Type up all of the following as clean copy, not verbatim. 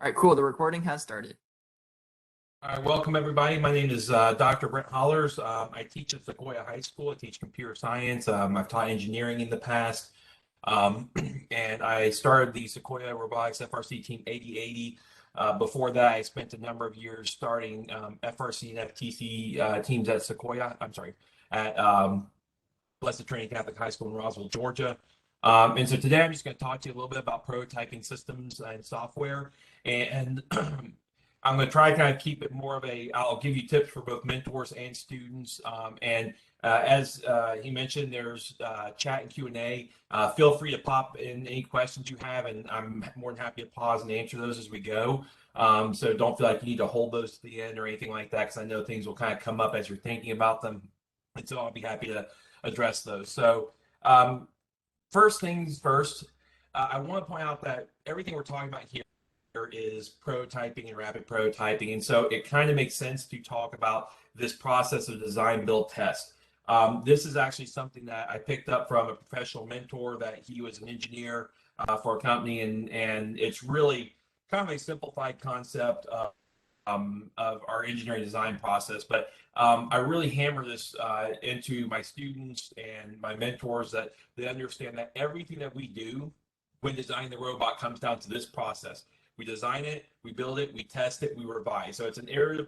All right, cool. The recording has started. All right, welcome everybody. My name is Dr. Brent Hollers. I teach at Sequoia High School. I teach computer science. I've taught engineering in the past. And I started the Sequoia Robotics FRC Team 8080. Before that, I spent a number of years starting FRC and FTC teams at Sequoia. I'm sorry, at Blessed Trinity Catholic High School in Roswell, Georgia. And so today I'm just going to talk to you a little bit about prototyping systems and software. And I'm going to try to kind of keep it more of I'll give you tips for both mentors and students. As he mentioned, there's chat and Q&A. Feel free to pop in any questions you have, and I'm more than happy to pause and answer those as we go. So don't feel like you need to hold those to the end or anything like that, because I know things will kind of come up as you're thinking about them. And so I'll be happy to address those. So first things first, I want to point out that everything we're talking about here is prototyping and rapid prototyping, and so it kind of makes sense to talk about this process of design, build, test. This is actually something that I picked up from a professional mentor, that he was an engineer for a company, and it's really kind of a simplified concept of our engineering design process. But I really hammer this into my students and my mentors, that they understand that everything that we do when designing the robot comes down to this process. We design it, we build it, we test it, we revise. So it's an iterative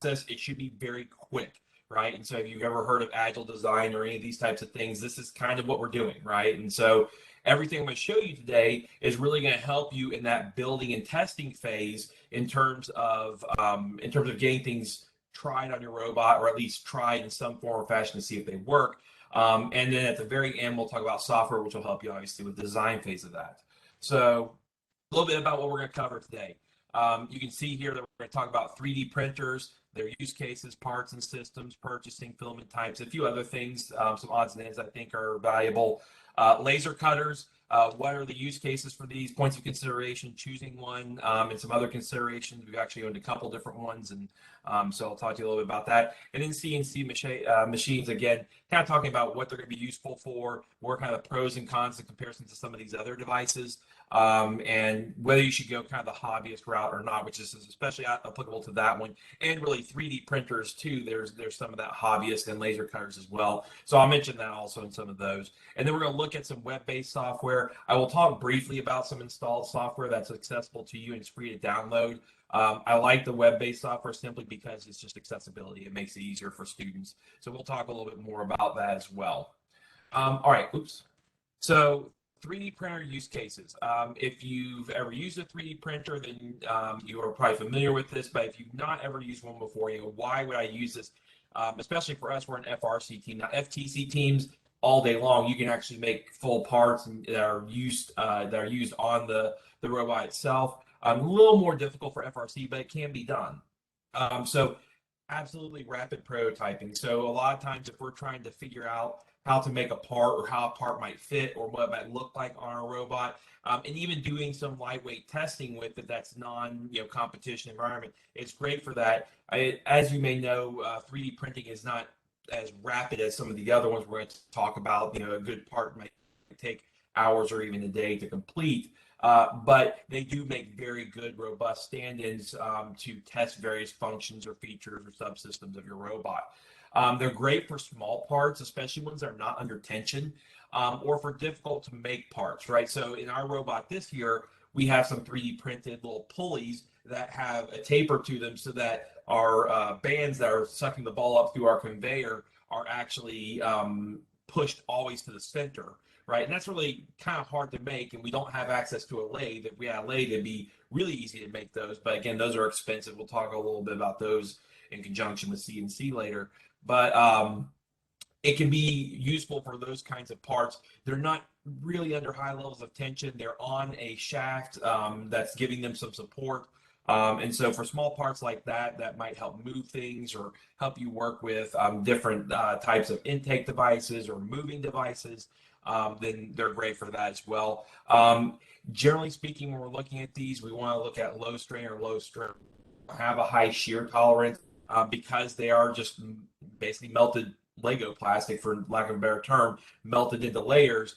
process. It should be very quick, right? And so if you've ever heard of agile design or any of these types of things, this is kind of what we're doing, right? And so everything I'm going to show you today is really going to help you in that building and testing phase in terms of getting things tried on your robot, or at least tried in some form or fashion to see if they work. And then at the very end, we'll talk about software, which will help you obviously with the design phase of that. So a little bit about what we're going to cover today. You can see here that we're going to talk about 3D printers, their use cases, parts and systems, purchasing, filament types, a few other things, some odds and ends I think are valuable. Laser cutters, what are the use cases for these, points of consideration, choosing one, and some other considerations. We've actually owned a couple different ones, and so I'll talk to you a little bit about that. And then CNC machines, again, kind of talking about what they're going to be useful for, what kind of the pros and cons in comparison to some of these other devices, and whether you should go kind of the hobbyist route or not, which is especially applicable to that one. And really 3D printers too, there's some of that hobbyist and laser cutters as well. So I'll mention that also in some of those. And then we're going to look at some web-based software. I will talk briefly about some installed software that's accessible to you and it's free to download. I like the web-based software simply because it's just accessibility. It makes it easier for students. So we'll talk a little bit more about that as well. All right, oops. So 3D printer use cases. If you've ever used a 3D printer, then you are probably familiar with this, but if you've not ever used one before, you know, why would I use this? Especially for us, we're an FRC team. Now, FTC teams, all day long, you can actually make full parts that are used on the robot itself. A little more difficult for FRC, but it can be done. So absolutely rapid prototyping. So a lot of times if we're trying to figure out how to make a part or how a part might fit or what it might look like on a robot, and even doing some lightweight testing with it that's competition environment, it's great for that. As you may know, 3D printing is not as rapid as some of the other ones we're going to talk about. You know, a good part might take hours or even a day to complete. But they do make very good, robust stand-ins to test various functions or features or subsystems of your robot. They're great for small parts, especially ones that are not under tension, or for difficult to make parts, right? So in our robot this year, we have some 3D printed little pulleys that have a taper to them so that our bands that are sucking the ball up through our conveyor are actually pushed always to the center, right? And that's really kind of hard to make, and we don't have access to a lathe. If we had a lathe, it'd be really easy to make those, but again, those are expensive. We'll talk a little bit about those in conjunction with CNC later, but it can be useful for those kinds of parts. They're not really under high levels of tension. They're on a shaft that's giving them some support. And so for small parts like that, that might help move things or help you work with different types of intake devices or moving devices, then they're great for that as well. Generally speaking, when we're looking at these, we want to look at low strain or low strip, have a high shear tolerance because they are just basically melted Lego plastic, for lack of a better term, melted into layers.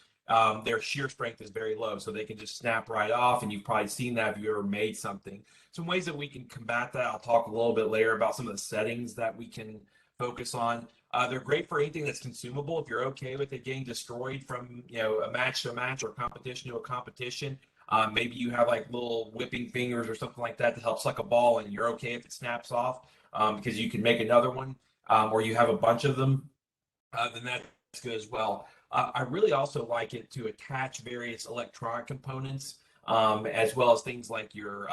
their shear strength is very low, so they can just snap right off, and you've probably seen that if you ever made something. Some ways that we can combat that, I'll talk a little bit later about some of the settings that we can focus on. They're great for anything that's consumable. If you're okay with it getting destroyed from, a match to a match or competition to a competition, maybe you have like little whipping fingers or something like that to help suck a ball, and you're okay if it snaps off, because you can make another one, or you have a bunch of them, then that's good as well. I really also like it to attach various electronic components, as well as things like your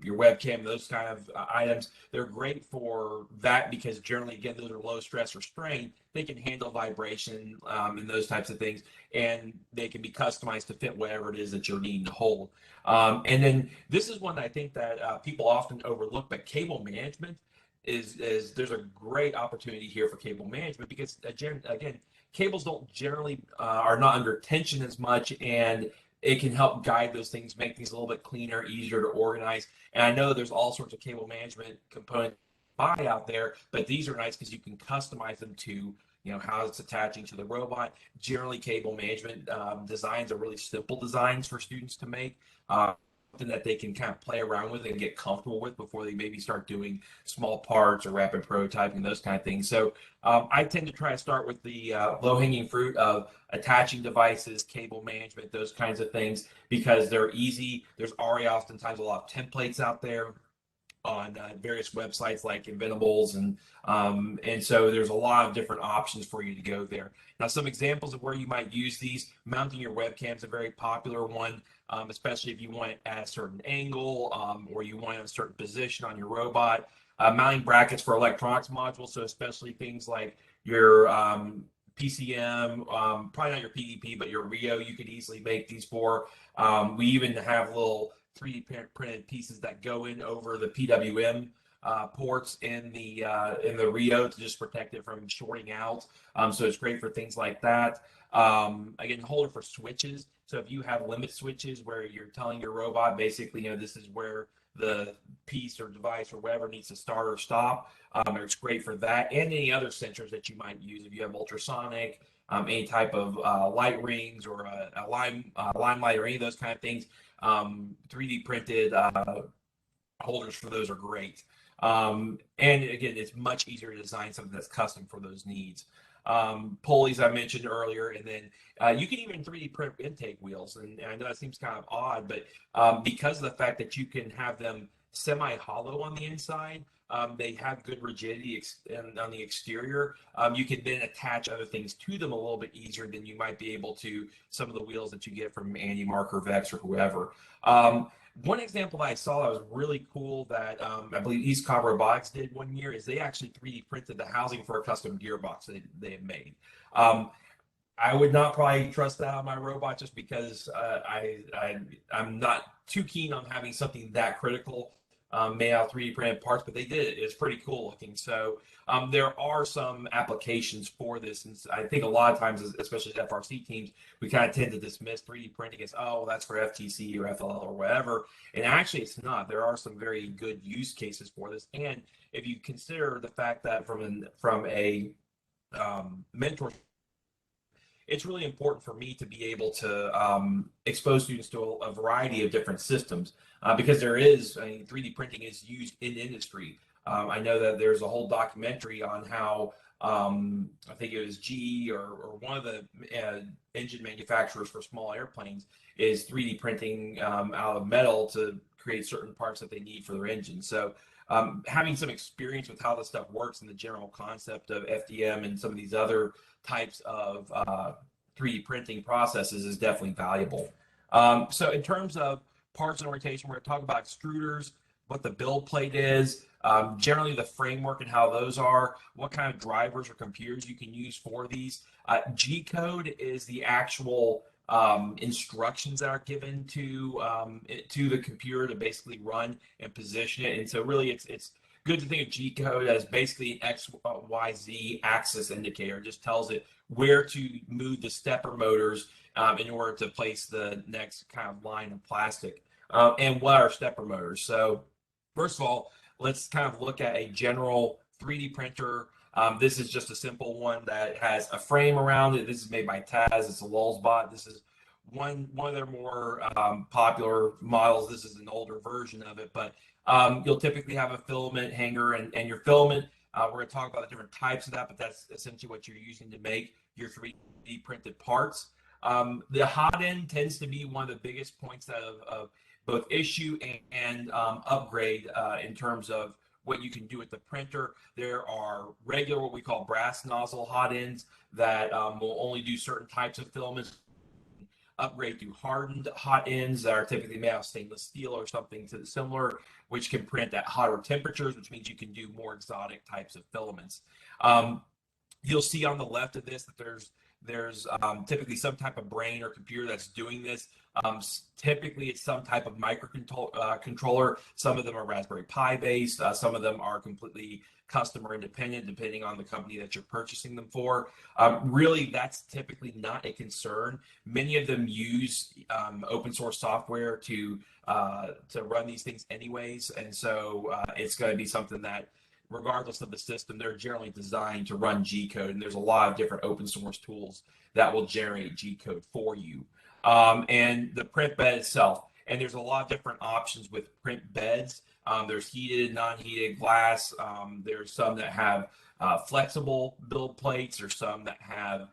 webcam, those kind of items. They're great for that because generally, again, those are low stress or strain. They can handle vibration, and those types of things, and they can be customized to fit whatever it is that you're needing to hold. And then this is one that I think that people often overlook, but cable management is there's a great opportunity here for cable management because again, cables don't generally are not under tension as much, and it can help guide those things, make things a little bit cleaner, easier to organize. And I know there's all sorts of cable management components buy out there, but these are nice because you can customize them to how it's attaching to the robot. Generally, cable management designs are really simple designs for students to make. Something that they can kind of play around with and get comfortable with before they maybe start doing small parts or rapid prototyping, those kind of things. So I tend to try to start with the low-hanging fruit of attaching devices, cable management, those kinds of things, because they're easy. There's already oftentimes a lot of templates out there on various websites like Inventables, and so there's a lot of different options for you to go there. Now, some examples of where you might use these: mounting your webcam is a very popular one, especially if you want it at a certain angle, or you want it in a certain position on your robot. Mounting brackets for electronics modules, so especially things like your PCM, probably not your PDP, but your Rio, you could easily make these for. We even have little 3D printed pieces that go in over the PWM ports in the Rio to just protect it from shorting out. So it's great for things like that. Again, holder for switches. So if you have limit switches where you're telling your robot basically, this is where the piece or device or whatever needs to start or stop, it's great for that, and any other sensors that you might use if you have ultrasonic, any type of light rings or a limelight or any of those kind of things. 3D printed holders for those are great. And again, it's much easier to design something that's custom for those needs. Pulleys I mentioned earlier, and then you can even 3D print intake wheels. And I know that seems kind of odd, but because of the fact that you can have them semi-hollow on the inside, they have good rigidity on the exterior. You can then attach other things to them a little bit easier than you might be able to some of the wheels that you get from Andy, Mark, or Vex, or whoever. One example that I saw that was really cool that I believe East Cobb Robotics did one year is they actually 3D printed the housing for a custom gearbox they had made. I would not probably trust that on my robot just because I'm not too keen on having something that critical made out of 3D printed parts, but they did it. It's pretty cool looking. So there are some applications for this, and I think a lot of times, especially as FRC teams, we kind of tend to dismiss 3D printing as, oh, that's for FTC or FLL or whatever. And actually, it's not. There are some very good use cases for this. And if you consider the fact that from a mentor, it's really important for me to be able to expose students to a variety of different systems, because 3D printing is used in industry. I know that there's a whole documentary on how I think it was GE or one of the engine manufacturers for small airplanes is 3D printing out of metal to create certain parts that they need for their engine. So having some experience with how this stuff works and the general concept of FDM and some of these other types of 3D printing processes is definitely valuable. So in terms of parts and orientation, we're going to talk about extruders, what the build plate is, generally the framework and how those are, what kind of drivers or computers you can use for these. G-code is the actual instructions that are given to the computer to basically run and position it. And so really it's good to think of G-code as basically an X, Y, Z axis indicator. It just tells it where to move the stepper motors in order to place the next kind of line of plastic. And what are stepper motors? So first of all, let's kind of look at a general 3D printer. This is just a simple one that has a frame around it. This is made by Taz. It's a Lulzbot. This is one of their more popular models. This is an older version of it, but you'll typically have a filament hanger, and your filament. We're going to talk about the different types of that, but that's essentially what you're using to make your 3D printed parts. The hot end tends to be one of the biggest points of both issue and upgrade in terms of what you can do with the printer. There are regular, what we call brass nozzle hot ends that will only do certain types of filaments. Upgrade to hardened hot ends that are typically made out of stainless steel or something to similar, which can print at hotter temperatures, which means you can do more exotic types of filaments. You'll see on the left of this that there's typically some type of brain or computer that's doing this. Typically, it's some type of microcontroller. Some of them are Raspberry Pi based. Some of them are completely customer independent, depending on the company that you're purchasing them for. Really, that's typically not a concern. Many of them use open source software to run these things anyways, and so it's going to be something that, regardless of the system, they're generally designed to run G code, and there's a lot of different open source tools that will generate G code for you. And the print bed itself, and there's a lot of different options with print beds. There's heated, non-heated glass. There's some that have flexible build plates, or some that have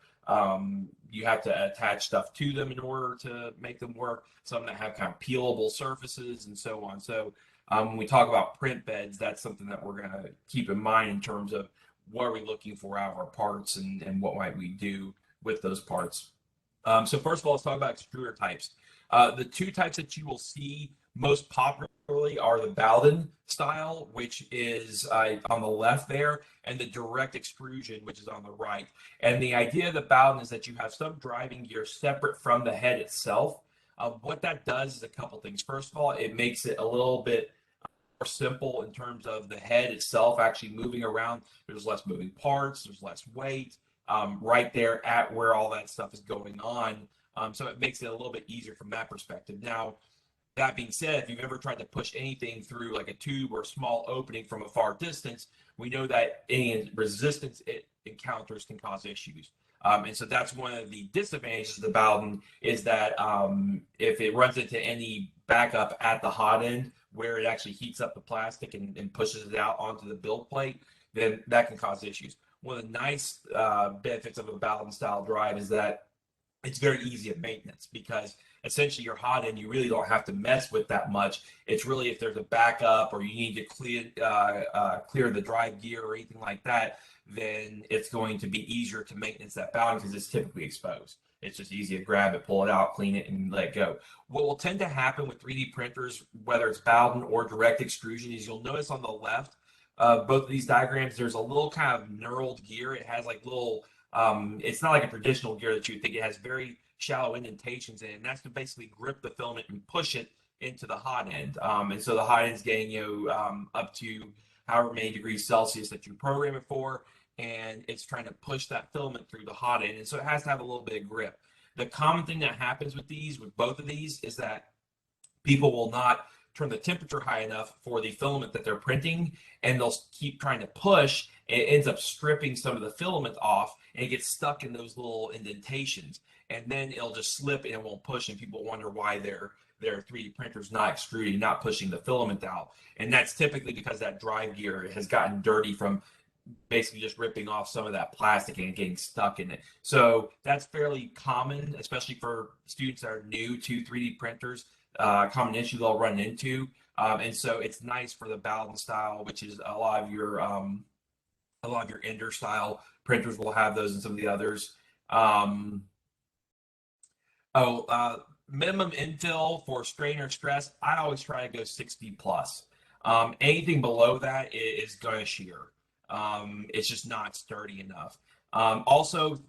you have to attach stuff to them in order to make them work. Some that have kind of peelable surfaces and so on. So when we talk about print beds, that's something that we're going to keep in mind in terms of what are we looking for out of our parts, and what might we do with those parts. So first of all, let's talk about extruder types. The two types that you will see most popularly are the Bowden style, which is on the left there, and the direct extrusion, which is on the right. And the idea of the Bowden is that you have some driving gear separate from the head itself. What that does is a couple things. First of all, it makes it a little bit more simple in terms of the head itself actually moving around. There's less moving parts, there's less weight right there at where all that stuff is going on. So it makes it a little bit easier from that perspective. Now, that being said, if you've ever tried to push anything through like a tube or a small opening from a far distance, we know that any resistance it encounters can cause issues. And so that's one of the disadvantages of the Bowden, is that if it runs into any backup at the hot end where it actually heats up the plastic and pushes it out onto the build plate, then that can cause issues. One of the nice benefits of a Bowden style drive is that it's very easy of maintenance, because essentially your hot end, you really don't have to mess with that much. It's really if there's a backup or you need to clear the drive gear or anything like that, then it's going to be easier to maintenance that Bowden, because it's typically exposed. It's just easy to grab it, pull it out, clean it, and let it go. What will tend to happen with 3D printers, whether it's Bowden or direct extrusion, is you'll notice on the left, both of these diagrams, there's a little kind of knurled gear. It has like little, it's not like a traditional gear that you would think. It has very shallow indentations in it, and that's to basically grip the filament and push it into the hot end. And so the hot end's getting up to however many degrees Celsius that you program it for, and it's trying to push that filament through the hot end, and so it has to have a little bit of grip. The common thing that happens with both of these, is that people will not turn the temperature high enough for the filament that they're printing, and they'll keep trying to push, and it ends up stripping some of the filament off, and it gets stuck in those little indentations, and then it'll just slip and it won't push, and people wonder why their 3D printer's not extruding, not pushing the filament out. And that's typically because that drive gear has gotten dirty from basically just ripping off some of that plastic and getting stuck in it. So that's fairly common, especially for students that are new to 3D printers. Common issue they'll run into, and so it's nice for the Bowden style, which is a lot of your Ender style printers will have those, and some of the others. Minimum infill for strain or stress, I always try to go 60 plus. Anything below that is going to shear. It's just not sturdy enough. Also,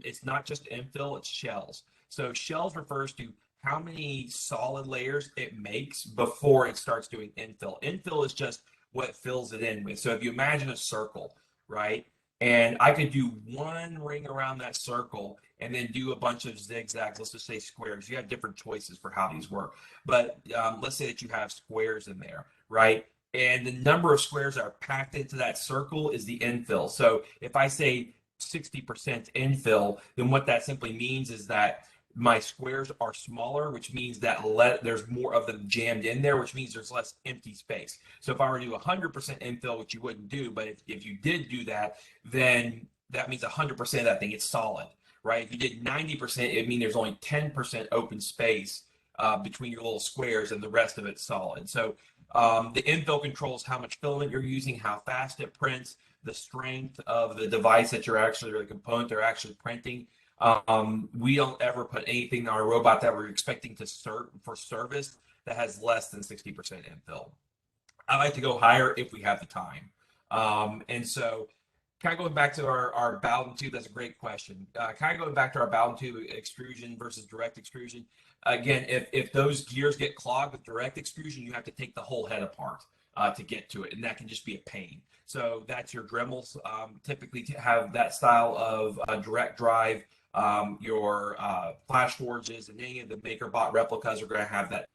it's not just infill, it's shells. So shells refers to how many solid layers it makes before it starts doing infill. Infill is just what it fills it in with. So if you imagine a circle, right? And I could do one ring around that circle and then do a bunch of zigzags, let's just say squares. You have different choices for how these work. But let's say that you have squares in there, right? And the number of squares that are packed into that circle is the infill. So if I say 60% infill, then what that simply means is that my squares are smaller, which means that there's more of them jammed in there, which means there's less empty space. So if I were to do 100% infill, which you wouldn't do, but if you did do that, then that means 100% of that thing is solid, right? If you did 90%, it means there's only 10% open space between your little squares, and the rest of it's solid. So the infill controls how much filament you're using, how fast it prints, the strength of the device that you're actually, or the component they're actually printing. We don't ever put anything in our robot that we're expecting to serve for service that has less than 60% infill. I like to go higher if we have the time. And so kind of going back to our Bowden tube, that's a great question. Kind of going back to our Bowden tube extrusion versus direct extrusion. Again, if those gears get clogged with direct extrusion, you have to take the whole head apart to get to it, and that can just be a pain. So that's your Dremels. Typically have that style of direct drive. Your flash forges and any of the MakerBot replicas are going to have that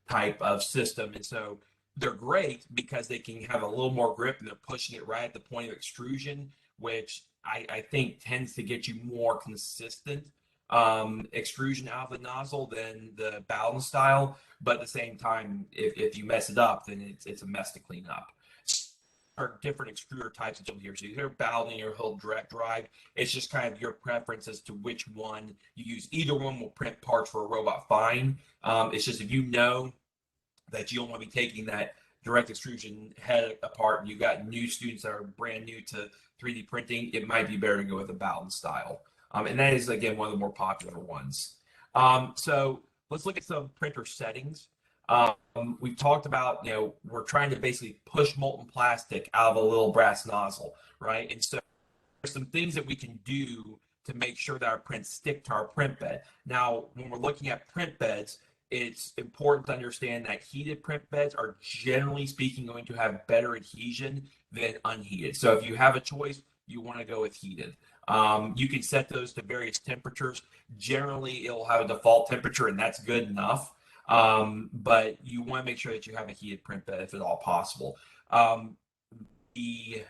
type of system, and so they're great because they can have a little more grip and they're pushing it right at the point of extrusion, which I think tends to get you more consistent extrusion out of the nozzle than the Bowden style. But at the same time, if you mess it up, then it's a mess to clean up. Are different extruder types that you'll hear. So you hear Bowden, your whole direct drive. It's just kind of your preference as to which one you use. Either one will print parts for a robot fine. It's just if you know that you don't want to be taking that direct extrusion head apart and you've got new students that are brand new to 3D printing, it might be better to go with a Bowden style. And that is, again, one of the more popular ones. So let's look at some printer settings. We've talked about, we're trying to basically push molten plastic out of a little brass nozzle, right? And so there's some things that we can do to make sure that our prints stick to our print bed. Now, when we're looking at print beds, it's important to understand that heated print beds are, generally speaking, going to have better adhesion than unheated. So if you have a choice, you want to go with heated. You can set those to various temperatures. Generally, it'll have a default temperature, and that's good enough. But you want to make sure that you have a heated print bed if at all possible. The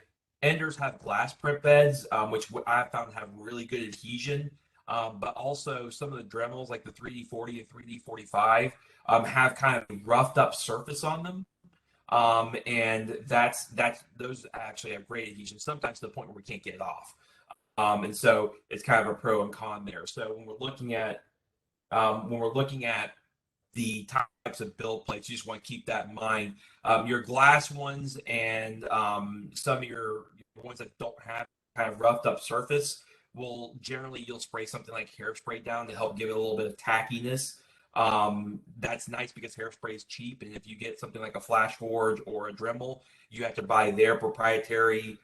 Enders have glass print beds, which I've found have really good adhesion. But also some of the Dremels, like the 3D40 and 3D45, have kind of a roughed up surface on them. And those actually have great adhesion, sometimes to the point where we can't get it off. And so it's kind of a pro and con there. So when we're looking at the types of build plates, you just want to keep that in mind. Your glass ones and some of your ones that don't have kind of roughed up surface will generally, you'll spray something like hairspray down to help give it a little bit of tackiness. That's nice because hairspray is cheap, and if you get something like a Flash Forge or a Dremel, you have to buy their proprietary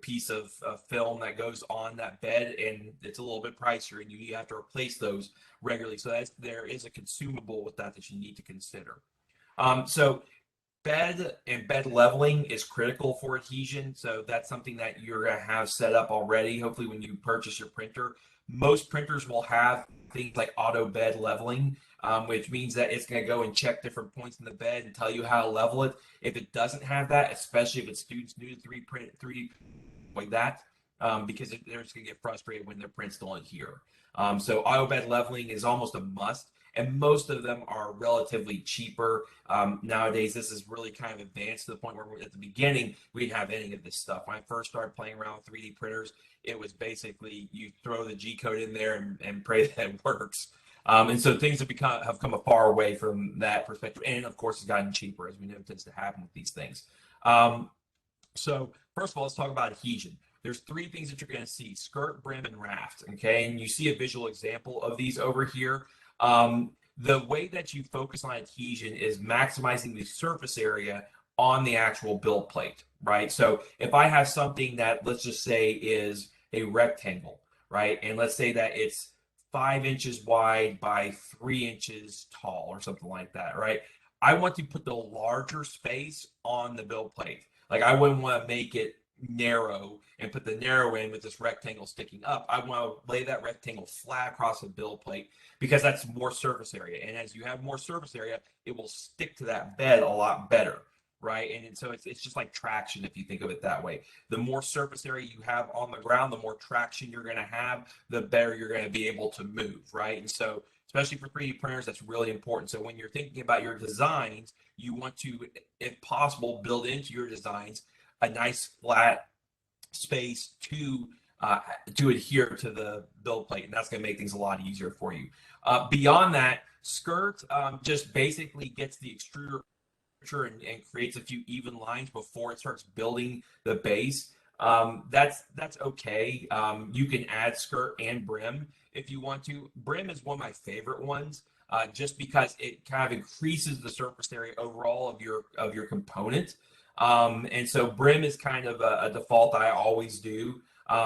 piece of film that goes on that bed, and it's a little bit pricier, and you have to replace those regularly. So there is a consumable with that you need to consider. So bed and bed leveling is critical for adhesion. So that's something that you're going to have set up already, hopefully, when you purchase your printer. Most printers will have things like auto bed leveling, which means that it's going to go and check different points in the bed and tell you how to level it. If it doesn't have that, especially if it's students new to 3D like that, because they're just going to get frustrated when their prints don't adhere. So auto bed leveling is almost a must. And most of them are relatively cheaper. Nowadays, this is really kind of advanced to the point where at the beginning, we didn't have any of this stuff. When I first started playing around with 3D printers, it was basically you throw the G code in there and pray that it works. And so things have come a far away from that perspective. And of course, it's gotten cheaper, as we know tends to happen with these things. So first of all, let's talk about adhesion. There's three things that you're going to see: skirt, brim, and raft. Okay, and you see a visual example of these over here. The way that you focus on adhesion is maximizing the surface area on the actual build plate, right? So if I have something that, let's just say, is a rectangle, right? And let's say that it's 5 inches wide by 3 inches tall or something like that, right? I want to put the larger space on the build plate. Like, I wouldn't want to make it narrow and put the narrow end with this rectangle sticking up. I want to lay that rectangle flat across the build plate because that's more surface area. And as you have more surface area, it will stick to that bed a lot better. right? And so it's just like traction if you think of it that way. The more surface area you have on the ground, the more traction you're going to have, the better you're going to be able to move, right? And so especially for 3D printers, that's really important. So when you're thinking about your designs, you want to, if possible, build into your designs a nice flat space uh, to adhere to the build plate, and that's going to make things a lot easier for you. Beyond that, skirt just basically gets the extruder and creates a few even lines before it starts building the base. That's okay. You can add skirt and brim if you want to. Brim is one of my favorite ones, just because it kind of increases the surface area overall of your component. And so brim is kind of a default I always do.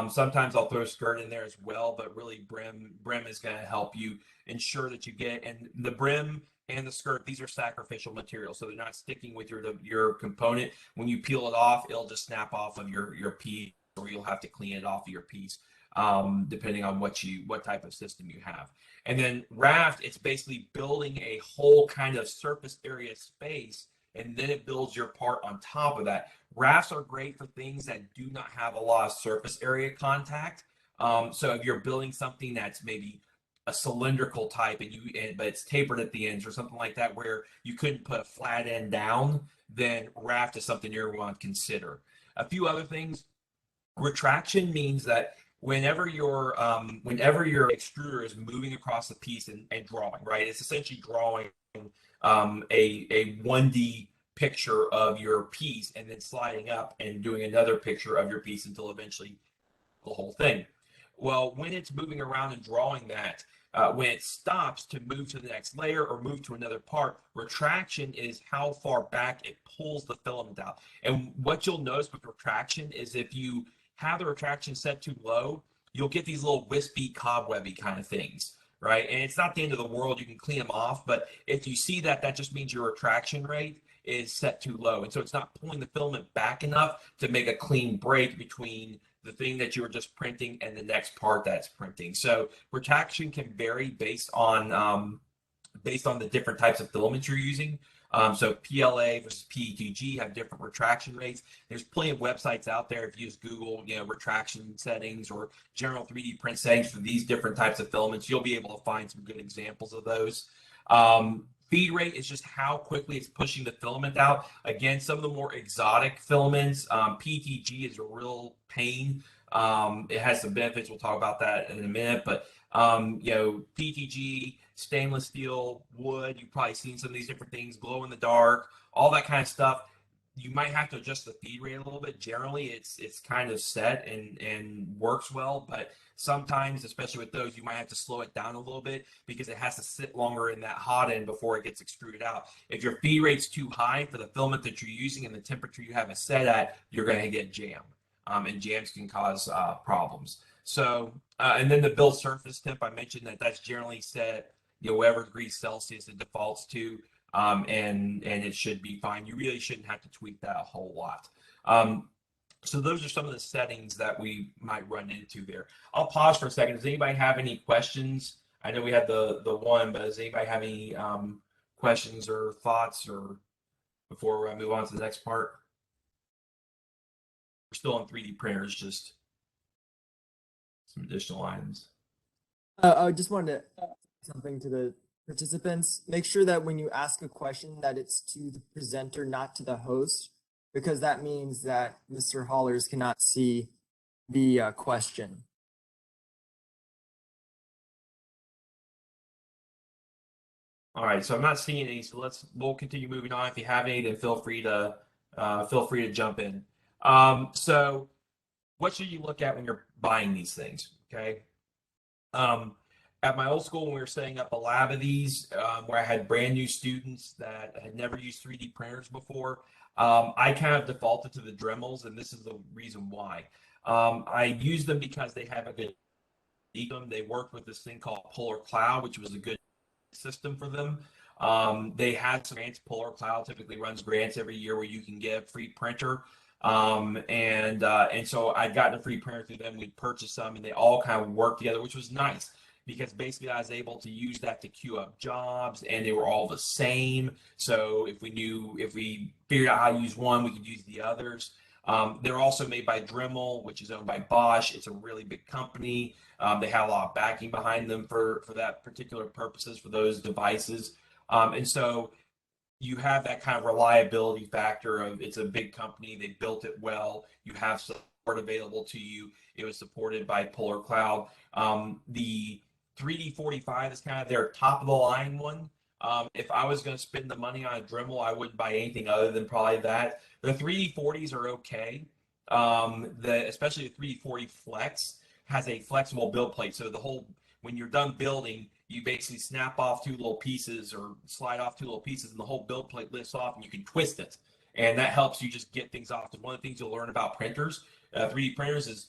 Sometimes I'll throw skirt in there as well, but really brim is going to help you ensure that you get, and the brim and the skirt, these are sacrificial materials, so they're not sticking with your component. When you peel it off, it'll just snap off of your piece, or you'll have to clean it off of your piece, depending on what type of system you have. And then raft, it's basically building a whole kind of surface area space, and then it builds your part on top of that. Rafts are great for things that do not have a lot of surface area contact. So if you're building something that's maybe a cylindrical type but it's tapered at the ends or something like that, where you couldn't put a flat end down, then raft is something you're going to consider. A few other things: retraction means that whenever your extruder is moving across the piece and drawing, right, it's essentially drawing a 1D picture of your piece and then sliding up and doing another picture of your piece until eventually the whole thing. Well, when it's moving around and drawing that, when it stops to move to the next layer or move to another part, retraction is how far back it pulls the filament out. And what you'll notice with retraction is if you have the retraction set too low, you'll get these little wispy, cobwebby kind of things, right? And it's not the end of the world. You can clean them off. But if you see that, that just means your retraction rate is set too low. And so it's not pulling the filament back enough to make a clean break between the thing that you were just printing and the next part that's printing. So retraction can vary based on the different types of filaments you're using. So PLA versus PETG have different retraction rates. There's plenty of websites out there. If you just Google, retraction settings or general 3D print settings for these different types of filaments, you'll be able to find some good examples of those. Feed rate is just how quickly it's pushing the filament out. Again, some of the more exotic filaments, PETG is a real pain. It has some benefits. We'll talk about that in a minute, but PETG, stainless steel, wood, you've probably seen some of these different things, glow in the dark, all that kind of stuff. You might have to adjust the feed rate a little bit. Generally, it's kind of set and works well, but sometimes, especially with those, you might have to slow it down a little bit because it has to sit longer in that hot end before it gets extruded out. If your feed rate's too high for the filament that you're using and the temperature you have it set at, you're going to get jam, and jams can cause problems. So, and then the build surface temp, I mentioned that's generally set, whatever degrees Celsius it defaults to. And it should be fine. You really shouldn't have to tweak that a whole lot. So those are some of the settings that we might run into there. I'll pause for a second. Does anybody have any questions? I know we had the one, but does anybody have any questions or thoughts, or before I move on to the next part? We're still on 3D printers, just some additional items. I just wanted to add something to the participants. Make sure that when you ask a question that it's to the presenter, not to the host, because that means that Mr. Hollers cannot see the question. All right, so I'm not seeing any, so we'll continue moving on. If you have any, then feel free to jump in. So what should you look at when you're buying these things? Okay. At my old school, when we were setting up a lab of these, where I had brand new students that had never used 3D printers before, I kind of defaulted to the Dremels, and this is the reason why. I used them because they have a good ecosystem. They worked with this thing called Polar Cloud, which was a good system for them. They had some grants. Polar Cloud typically runs grants every year where you can get a free printer. And so I'd gotten a free printer through them. We'd purchase some, and they all kind of worked together, which was nice. because basically I was able to use that to queue up jobs, and they were all the same. So if we figured out how to use one, we could use the others. They're also made by Dremel, which is owned by Bosch. It's a really big company. They have a lot of backing behind them for that particular purposes for those devices. And so you have that kind of reliability factor of it's a big company, they built it well, you have support available to you. It was supported by Polar Cloud. The 3D45 is kind of their top of the line one. If I was going to spend the money on a Dremel, I wouldn't buy anything other than probably that. The 3D40s are okay. Especially the 3D40 Flex has a flexible build plate. So when you're done building, you basically snap off two little pieces or slide off two little pieces, and the whole build plate lifts off, and you can twist it. And that helps you just get things off. One of the things you'll learn about printers, 3D printers, is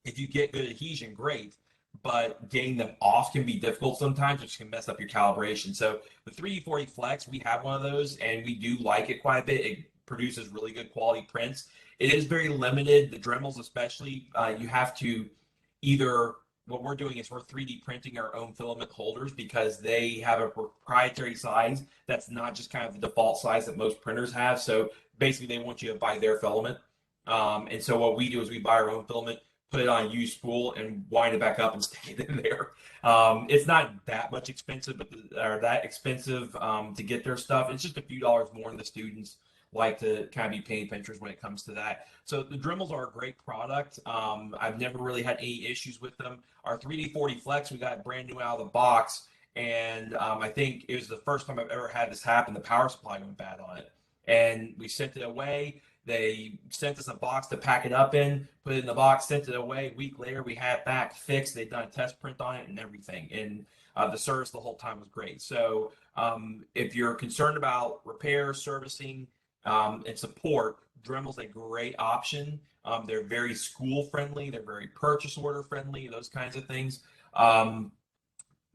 if you get good adhesion, great, but getting them off can be difficult sometimes, which can mess up your calibration. So the 3D40 Flex, we have one of those, and we do like it quite a bit. It produces really good quality prints. It is very limited. The Dremels especially, you have to either, what we're doing is we're 3D printing our own filament holders because they have a proprietary size that's not just kind of the default size that most printers have. So basically they want you to buy their filament. And so what we do is we buy our own filament, put it on a used spool, and wind it back up and stick it in there. It's not that much expensive, or that expensive to get their stuff. It's just a few dollars more than the students like to kind of be paint pinchers when it comes to that. So the Dremels are a great product. I've never really had any issues with them. Our 3D40 Flex, we got brand new out of the box, and I think it was the first time I've ever had this happen. The power supply went bad on it, and we sent it away. They sent us a box to pack it up in, put it in the box, sent it away. A week later, we had it back fixed. They'd done a test print on it and everything. And the service the whole time was great. So if you're concerned about repair, servicing, and support, Dremel's a great option. They're very school friendly. They're very purchase order friendly, those kinds of things.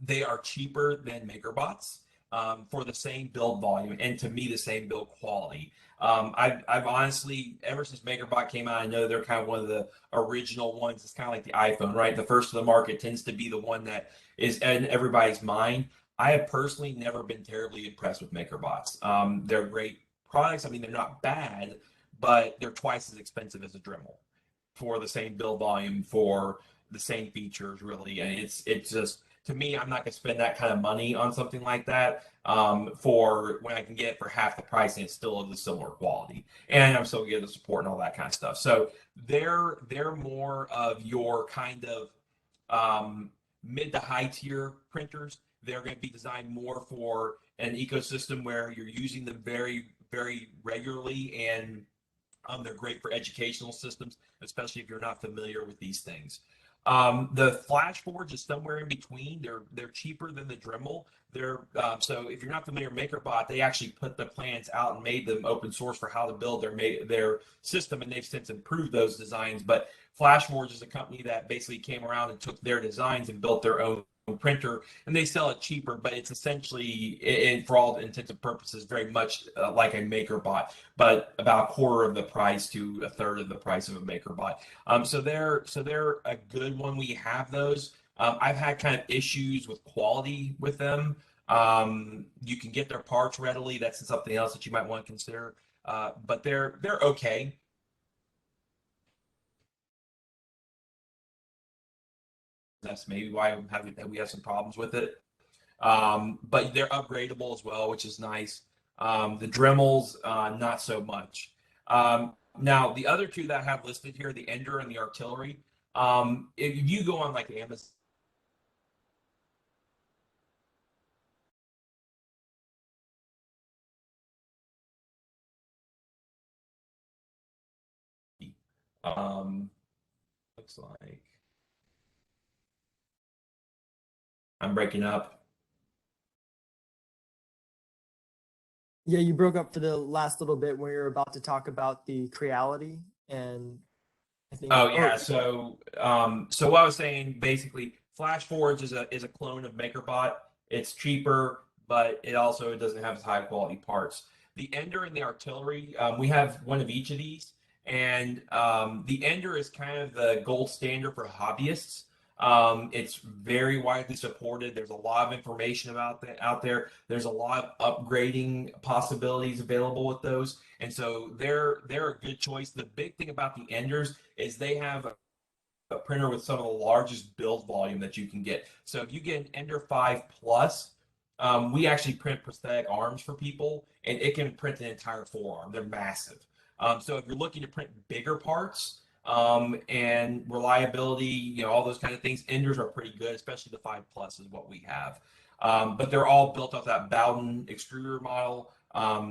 They are cheaper than MakerBots for the same build volume, and to me, the same build quality. I've honestly, ever since MakerBot came out, I know they're kind of one of the original ones. It's kind of like the iPhone, right? The first of the market tends to be the one that is in everybody's mind. I have personally never been terribly impressed with MakerBots. They're great products. I mean, they're not bad, but they're twice as expensive as a Dremel for the same build volume, for the same features, really. And it's just, to me, I'm not going to spend that kind of money on something like that for when I can get it for half the price and it's still of the similar quality. And I'm still getting the support and all that kind of stuff. So they're more of your kind of mid to high tier printers. They're going to be designed more for an ecosystem where you're using them very, very regularly, and they're great for educational systems, especially if you're not familiar with these things. The Flash Forge is somewhere in between. They're cheaper than the Dremel. So if you're not familiar with MakerBot, they actually put the plans out and made them open source for how to build their system, and they've since improved those designs. But Flash Forge is a company that basically came around and took their designs and built their own printer, and they sell it cheaper, but it's essentially, for all intents and purposes, very much like a MakerBot, but about a quarter of the price to a third of the price of a MakerBot. So they're a good one. We have those. I've had kind of issues with quality with them. You can get their parts readily. That's something else that you might want to consider. But they're okay. That's maybe why we have some problems with it. But they're upgradable as well, which is nice. The Dremels, not so much. Now, the other two that I have listed here, the Ender and the Artillery, if you go on like Amazon, looks like I'm breaking up. Yeah, you broke up for the last little bit when you were about to talk about the Creality, and I think. Oh yeah, so what I was saying basically, FlashForge is a clone of MakerBot. It's cheaper, but it doesn't have as high quality parts. The Ender and the Artillery, we have one of each of these, and the Ender is kind of the gold standard for hobbyists. It's very widely supported. There's a lot of information about that out there. There's a lot of upgrading possibilities available with those, and so they're a good choice. The big thing about the Enders is they have a printer with some of the largest build volume that you can get. So if you get an Ender 5 Plus, we actually print prosthetic arms for people, and it can print an entire forearm. They're massive. So if you're looking to print bigger parts and reliability, all those kind of things, Enders are pretty good, especially the 5 Plus is what we have. But they're all built off that Bowden extruder model.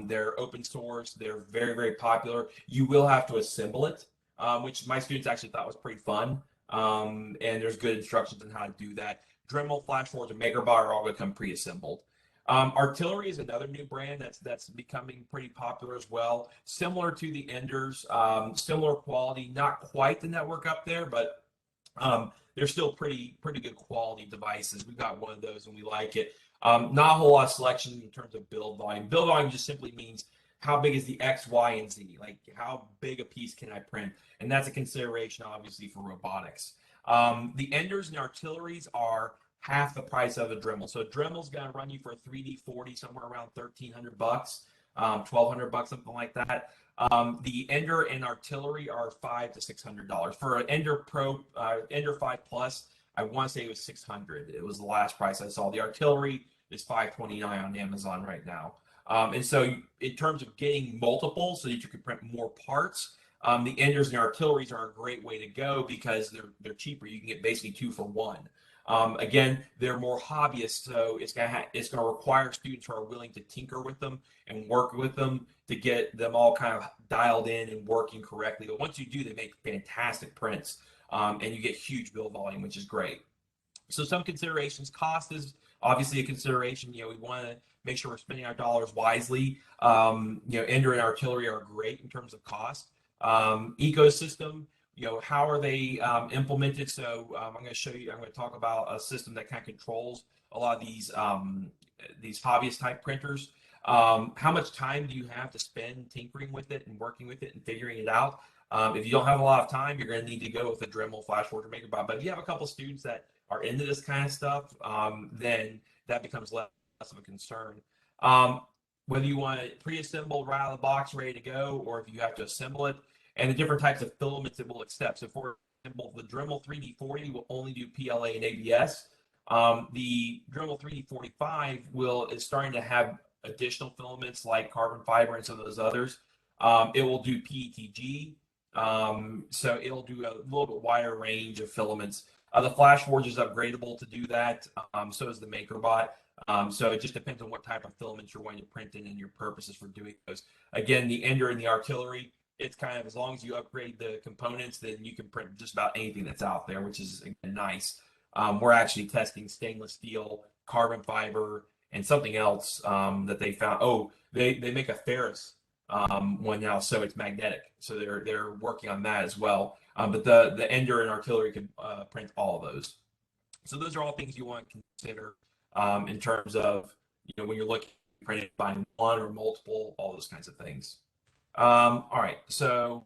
They're open source. They're very, very popular. You will have to assemble it, which my students actually thought was pretty fun. And there's good instructions on how to do that. Dremel, Flash Forge, and MakerBot are all going to come pre-assembled. Artillery is another new brand that's becoming pretty popular as well. Similar to the Enders, similar quality, not quite the network up there, but they're still pretty good quality devices. We've got one of those and we like it. Not a whole lot of selection in terms of build volume. Build volume just simply means how big is the X, Y, and Z? Like how big a piece can I print? And that's a consideration, obviously, for robotics. The Enders and artilleries are half the price of a Dremel. So a Dremel's going to run you for a 3D 40 somewhere around $1,300, $1,200, something like that. The Ender and artillery are $500 to $600. For an Ender Pro, Ender 5 Plus, I want to say it was $600. It was the last price I saw. The artillery is $529 on Amazon right now. And so in terms of getting multiples so that you can print more parts, the Enders and artilleries are a great way to go because they're cheaper. You can get basically 2 for 1. Again, they're more hobbyists, so it's gonna require students who are willing to tinker with them and work with them to get them all kind of dialed in and working correctly. But once you do, they make fantastic prints, and you get huge build volume, which is great. So some considerations. Cost is obviously a consideration. We want to make sure we're spending our dollars wisely. Ender and artillery are great in terms of cost. Ecosystem. How are they implemented? So I'm going to show you. I'm going to talk about a system that kind of controls a lot of these hobbyist type printers. How much time do you have to spend tinkering with it and working with it and figuring it out? If you don't have a lot of time, you're going to need to go with a Dremel, Flash Forge, or MakerBot. But if you have a couple students that are into this kind of stuff, then that becomes less of a concern. Whether you want it pre-assembled right out of the box, ready to go, or if you have to assemble it, and the different types of filaments it will accept. So for example, the Dremel 3D40 will only do PLA and ABS. The Dremel 3D45 is starting to have additional filaments like carbon fiber and some of those others. It will do PETG, so it'll do a little bit wider range of filaments. The Flash Forge is upgradable to do that. So is the MakerBot. So it just depends on what type of filaments you're wanting to print in and your purposes for doing those. Again, the Ender and the artillery, it's kind of as long as you upgrade the components, then you can print just about anything that's out there, which is again, nice. We're actually testing stainless steel, carbon fiber, and something else that they found. Oh, they make a ferrous one now, so it's magnetic. So they're working on that as well. But the Ender and artillery can print all of those. So those are all things you want to consider in terms of when you're looking at printing buying one or multiple, all those kinds of things. All right, so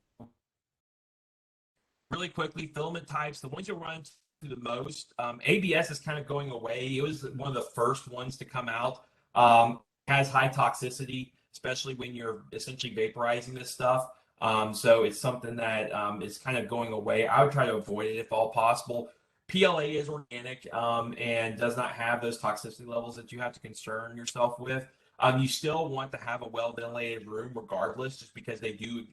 really quickly, filament types, the ones you run the most. ABS is kind of going away. It was one of the first ones to come out. Has high toxicity, especially when you're essentially vaporizing this stuff. So it's something that is kind of going away. I would try to avoid it if all possible. PLA is organic and does not have those toxicity levels that you have to concern yourself with. You still want to have a well-ventilated room regardless, just because they do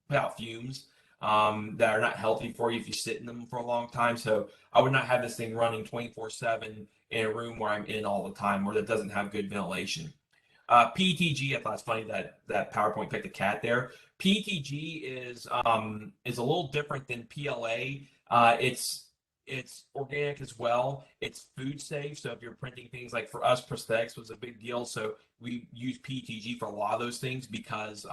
put out fumes that are not healthy for you if you sit in them for a long time. So I would not have this thing running 24/7 in a room where I'm in all the time or that doesn't have good ventilation. PETG, I thought it's funny that PowerPoint picked a cat there. PETG is a little different than PLA. It's organic as well. It's food safe. So if you're printing things like for us, prosthetics was a big deal. So we use PETG for a lot of those things because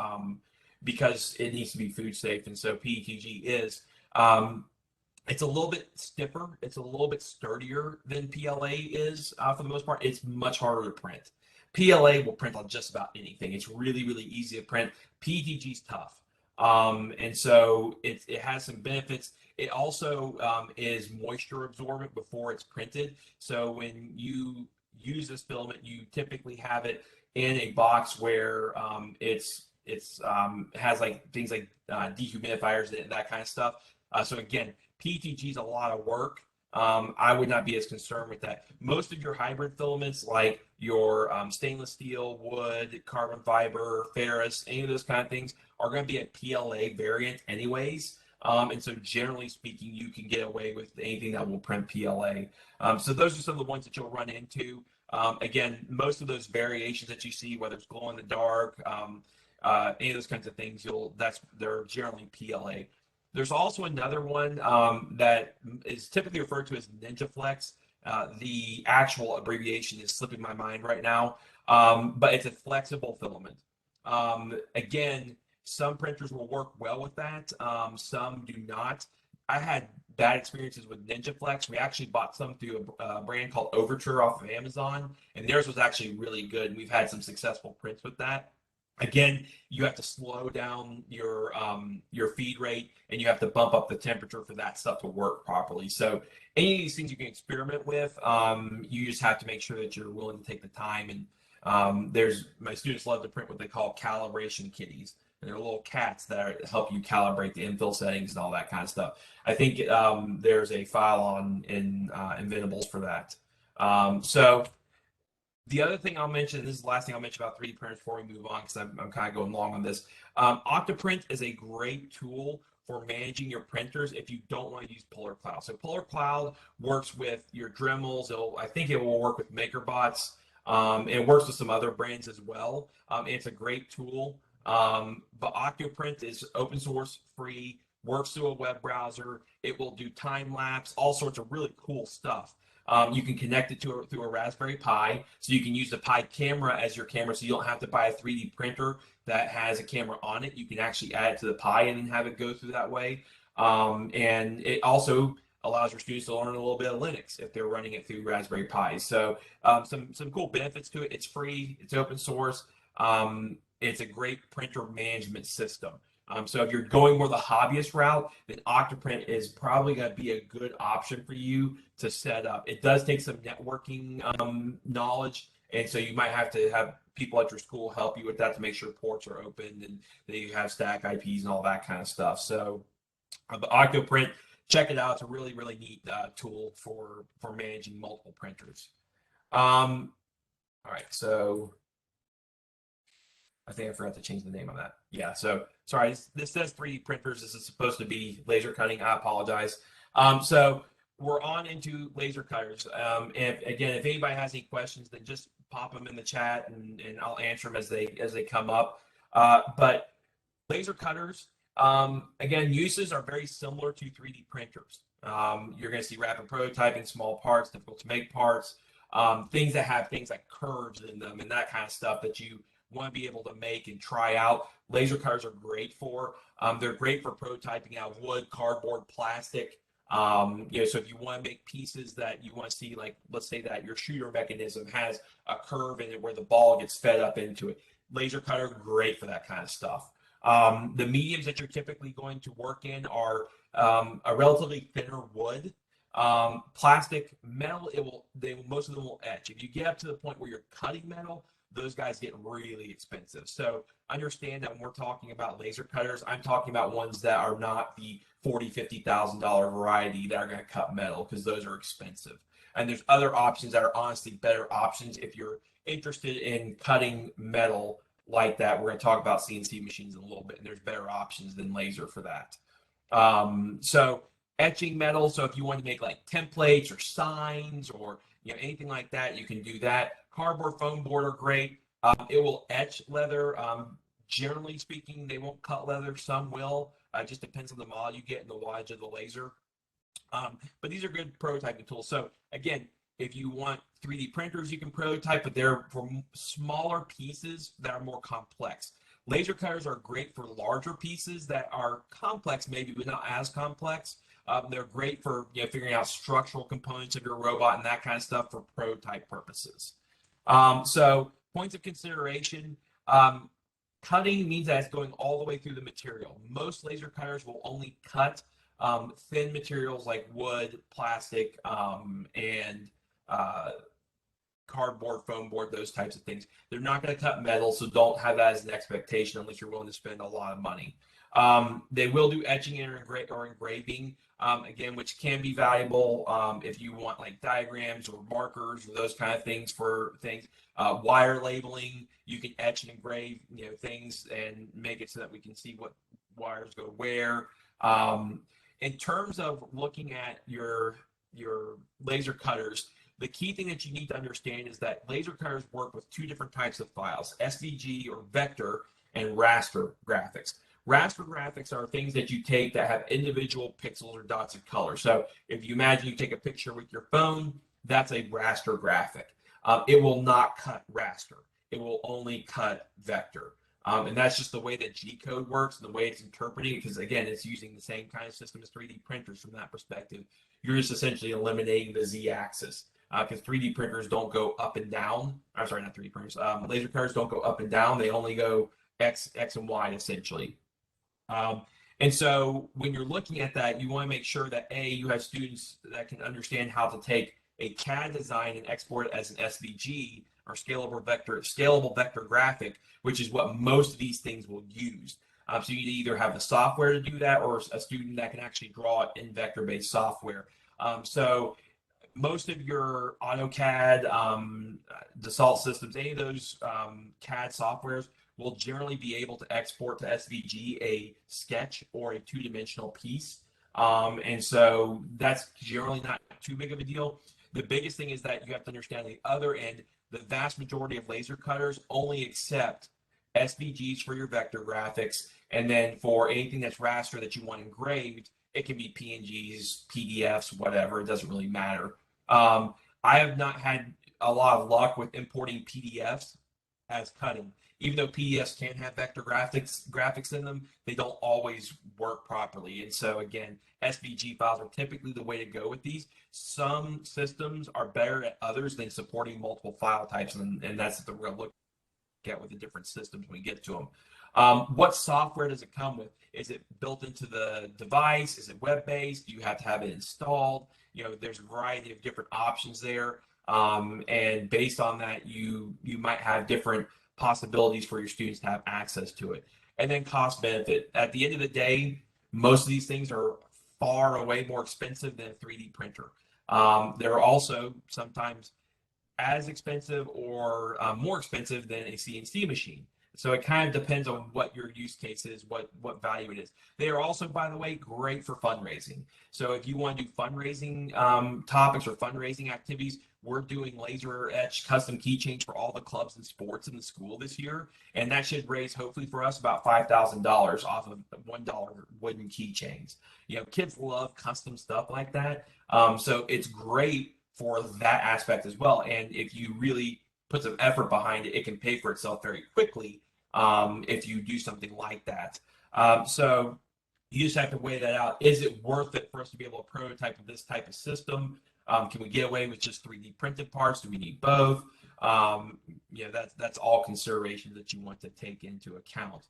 it needs to be food safe. And so PETG is. It's a little bit stiffer. It's a little bit sturdier than PLA is for the most part. It's much harder to print. PLA will print on just about anything. It's really, really easy to print. PETG is tough. And so it has some benefits. It also is moisture absorbent before it's printed. So when you use this filament, you typically have it in a box where it's has like things like dehumidifiers and that kind of stuff. So again, PETG is a lot of work. I would not be as concerned with that. Most of your hybrid filaments, like your stainless steel, wood, carbon fiber, ferrous, any of those kind of things, are going to be a PLA variant anyways. And so generally speaking, you can get away with anything that will print PLA. So those are some of the ones that you'll run into. Again, most of those variations that you see, whether it's glow in the dark, any of those kinds of things, they're generally PLA. There's also another one that is typically referred to as NinjaFlex. The actual abbreviation is slipping my mind right now, but it's a flexible filament. Again, some printers will work well with that. Some do not. I had bad experiences with NinjaFlex. We actually bought some through a brand called Overture off of Amazon, and theirs was actually really good. We've had some successful prints with that. Again, you have to slow down your feed rate, and you have to bump up the temperature for that stuff to work properly. So any of these things you can experiment with. You just have to make sure that you're willing to take the time. And my students love to print what they call calibration kitties. And they're little cats that help you calibrate the infill settings and all that kind of stuff. I think there's a file in Inventables for that. So the other thing I'll mention, this is the last thing I'll mention about 3D printers before we move on, because I'm kind of going long on this. Octoprint is a great tool for managing your printers if you don't want to use Polar Cloud. So Polar Cloud works with your Dremels. I think it will work with MakerBots. It works with some other brands as well. It's a great tool. But Octoprint is open source, free, works through a web browser. It will do time lapse, all sorts of really cool stuff. You can connect it through a Raspberry Pi, so you can use the Pi camera as your camera, so you don't have to buy a 3D printer that has a camera on it. You can actually add it to the Pi and then have it go through that way. And it also allows your students to learn a little bit of Linux if they're running it through Raspberry Pi. So some cool benefits to it. It's free. It's open source. It's a great printer management system. So if you're going more the hobbyist route, then Octoprint is probably going to be a good option for you to set up. It does take some networking knowledge, and so you might have to have people at your school help you with that to make sure ports are open and that you have stack IPs and all that kind of stuff. So the Octoprint, check it out. It's a really, really neat tool for managing multiple printers. All right, so I think I forgot to change the name on that. Yeah, so sorry, this says 3D printers. This is supposed to be laser cutting. I apologize. So we're on into laser cutters. If anybody has any questions, then just pop them in the chat and I'll answer them as they come up. But laser cutters, again, uses are very similar to 3D printers. You're going to see rapid prototyping, small parts, difficult to make parts, things that have things like curves in them and that kind of stuff that you want to be able to make and try out. Laser cutters are great for. They're great for prototyping out wood, cardboard, plastic. So if you want to make pieces that you want to see, like let's say that your shooter mechanism has a curve in it where the ball gets fed up into it. Laser cutter, great for that kind of stuff. The mediums that you're typically going to work in are a relatively thinner wood. Plastic, metal, most of them will etch. If you get up to the point where you're cutting metal, those guys get really expensive. So understand that when we're talking about laser cutters, I'm talking about ones that are not the $40,000, $50,000 variety that are going to cut metal, because those are expensive. And there's other options that are honestly better options if you're interested in cutting metal like that. We're going to talk about CNC machines in a little bit, and there's better options than laser for that. So etching metal. So if you want to make like templates or signs or anything like that, you can do that. Cardboard, foam board are great. It will etch leather. Generally speaking, they won't cut leather. Some will. It just depends on the model you get and the wattage of the laser. But these are good prototyping tools. So again, if you want 3D printers, you can prototype, but they're for smaller pieces that are more complex. Laser cutters are great for larger pieces that are complex, maybe, but not as complex. They're great for figuring out structural components of your robot and that kind of stuff for prototype purposes. So points of consideration. Cutting means that it's going all the way through the material. Most laser cutters will only cut thin materials like wood, plastic, and cardboard, foam board, those types of things. They're not going to cut metal, so don't have that as an expectation unless you're willing to spend a lot of money. They will do etching or engraving, again, which can be valuable if you want like diagrams or markers or those kind of things for things. Wire labeling, you can etch and engrave, things and make it so that we can see what wires go where. In terms of looking at your laser cutters, the key thing that you need to understand is that laser cutters work with two different types of files, SVG or vector and raster graphics. Raster graphics are things that you take that have individual pixels or dots of color. So if you imagine you take a picture with your phone, that's a raster graphic. It will not cut raster. It will only cut vector. And that's just the way that G-code works and the way it's interpreting, because again, it's using the same kind of system as 3D printers from that perspective. You're just essentially eliminating the Z-axis. Because 3D printers don't go up and down. I'm sorry, not 3D printers. Laser cutters don't go up and down. They only go X and Y essentially. And so when you're looking at that, you want to make sure that you have students that can understand how to take a CAD design and export it as an SVG or scalable vector graphic, which is what most of these things will use. So you either have the software to do that or a student that can actually draw it in vector-based software. So most of your AutoCAD, Dassault systems, any of those CAD softwares will generally be able to export to SVG a sketch or a two-dimensional piece. And so that's generally not too big of a deal. The biggest thing is that you have to understand the other end, the vast majority of laser cutters only accept SVGs for your vector graphics. And then for anything that's raster that you want engraved, it can be PNGs, PDFs, whatever. It doesn't really matter. I have not had a lot of luck with importing PDFs as cutting. Even though PDFs can have vector graphics in them, they don't always work properly. And so again, SVG files are typically the way to go with these. Some systems are better at others than supporting multiple file types, and that's what we're going to look at with the different systems when we get to them. What software does it come with? Is it built into the device? Is it web-based? Do you have to have it installed? There's a variety of different options there. And based on that, you might have different possibilities for your students to have access to it. And then cost benefit. At the end of the day, most of these things are far away more expensive than a 3D printer. They're also sometimes as expensive or more expensive than a CNC machine. So it kind of depends on what your use case is, what value it is. They are also, by the way, great for fundraising. So if you want to do fundraising topics or fundraising activities, we're doing laser etch custom keychains for all the clubs and sports in the school this year. And that should raise, hopefully for us, about $5,000 off of $1 wooden keychains. Kids love custom stuff like that. So it's great for that aspect as well. And if you really put some effort behind it, it can pay for itself very quickly if you do something like that. So you just have to weigh that out. Is it worth it for us to be able to prototype this type of system? Can we get away with just 3D printed parts? Do we need both? That's all considerations that you want to take into account.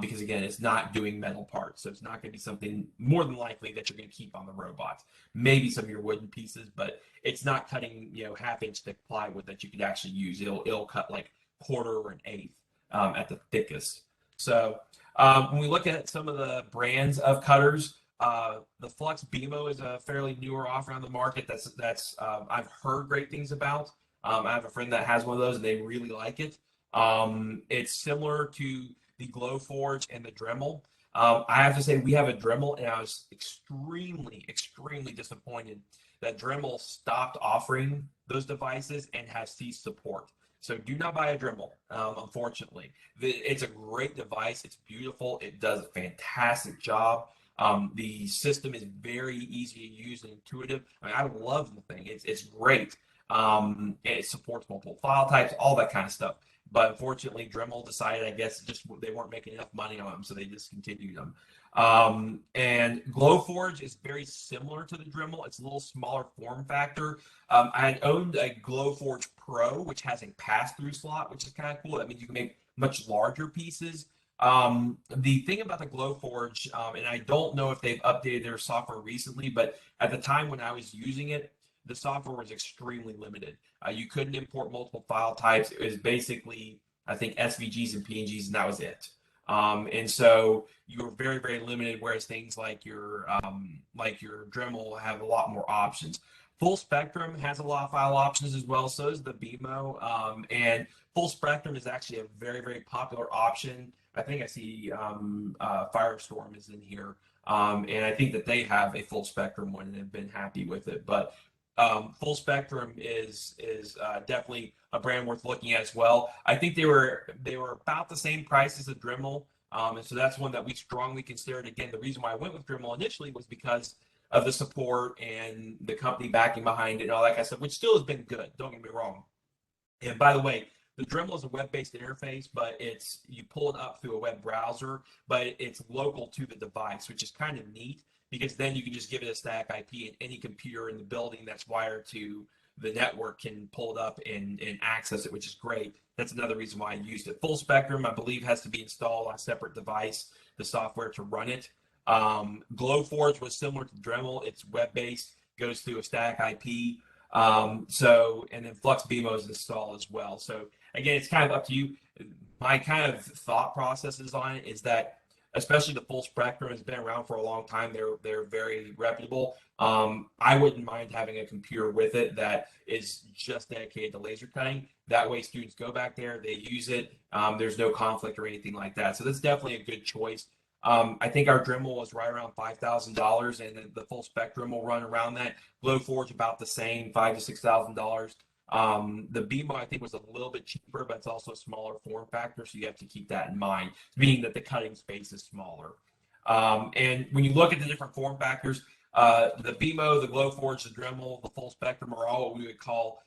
Because again, it's not doing metal parts. So it's not going to be something more than likely that you're going to keep on the robots. Maybe some of your wooden pieces, but it's not cutting, 1/2-inch thick plywood that you could actually use. It'll cut like 1/4 or 1/8 at the thickest. So when we look at some of the brands of cutters, the Flux BMO is a fairly newer offering on the market. That's I've heard great things about. I have a friend that has one of those, and they really like it. It's similar to the Glowforge and the Dremel. I have to say we have a Dremel, and I was extremely, extremely disappointed that Dremel stopped offering those devices and has ceased support. So do not buy a Dremel, unfortunately. It's a great device. It's beautiful. It does a fantastic job. The system is very easy to use and intuitive. I love the thing. It's great. It supports multiple file types, all that kind of stuff. But unfortunately, Dremel decided, I guess, they weren't making enough money on them, so they discontinued them. And Glowforge is very similar to the Dremel. It's a little smaller form factor. I had owned a Glowforge Pro, which has a pass-through slot, which is kind of cool. That means you can make much larger pieces. The thing about the Glowforge, and I don't know if they've updated their software recently, but at the time when I was using it, the software was extremely limited. You couldn't import multiple file types. It was basically, I think, SVGs and PNGs, and that was it. And so you were very, very limited, whereas things like your Dremel have a lot more options. Full Spectrum has a lot of file options as well, so does the BMO. And Full Spectrum is actually a very, very popular option. I think I see Firestorm is in here. And I think that they have a Full Spectrum one and have been happy with it. But Full Spectrum is definitely a brand worth looking at as well. I think they were about the same price as the Dremel, and so that's one that we strongly considered. Again, the reason why I went with Dremel initially was because of the support and the company backing behind it and all that kind of stuff, which still has been good. Don't get me wrong. And by the way, the Dremel is a web-based interface, but you pull it up through a web browser, but it's local to the device, which is kind of neat, because then you can just give it a static IP, and any computer in the building that's wired to the network can pull it up and access it, which is great. That's another reason why I used it. Full Spectrum, I believe, has to be installed on a separate device, the software to run it. Glowforge was similar to Dremel. It's web-based, goes through a static IP. And then Flux BMO is installed as well. So again, it's kind of up to you. My kind of thought processes on it is that, especially the Full Spectrum has been around for a long time. They're very reputable. I wouldn't mind having a computer with it that is just dedicated to laser cutting. That way students go back there, they use it. There's no conflict or anything like that. So that's definitely a good choice. I think our Dremel was right around $5,000, and the Full Spectrum will run around that. Glowforge about the same, $5,000 to $6,000. The BMO, I think, was a little bit cheaper, but it's also a smaller form factor, so you have to keep that in mind, meaning that the cutting space is smaller. And when you look at the different form factors, the BMO, the Glowforge, the Dremel, the Full Spectrum are all what we would call